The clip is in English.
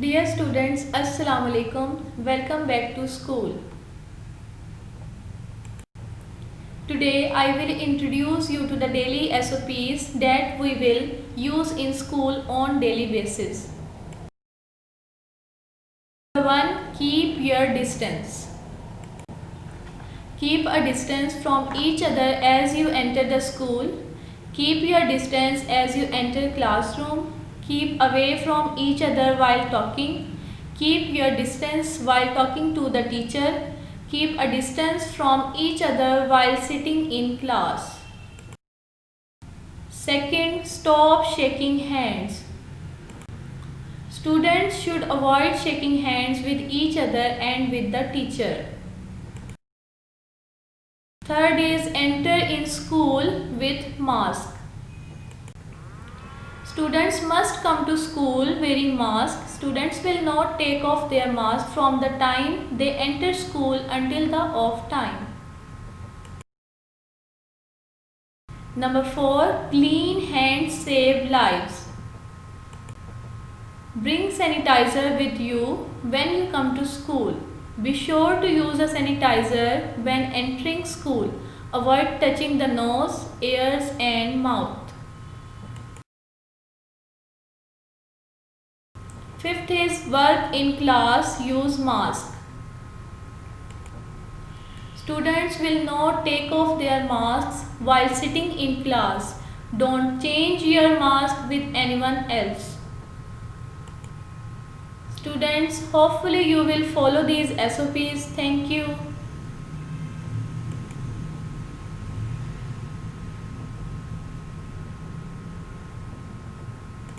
Dear students, Assalamu alaikum. Welcome back to school. Today I will introduce you to the daily SOPs that we will use in school on daily basis. Number 1. Keep your distance. Keep a distance from each other as you enter the school. Keep your distance as you enter classroom. Keep away from each other while talking. Keep your distance while talking to the teacher. Keep a distance from each other while sitting in class. Second, stop shaking hands. Students should avoid shaking hands with each other and with the teacher. Third is enter in school with mask. Students must come to school wearing mask. Students will not take off their mask from the time they enter school until the off time. Number 4. Clean hands save lives. Bring sanitizer with you when you come to school. Be sure to use a sanitizer when entering school. Avoid touching the nose, ears and mouth. Fifth is work in class, use mask. Students will not take off their masks while sitting in class. Don't change your mask with anyone else. Students, hopefully you will follow these SOPs. Thank you.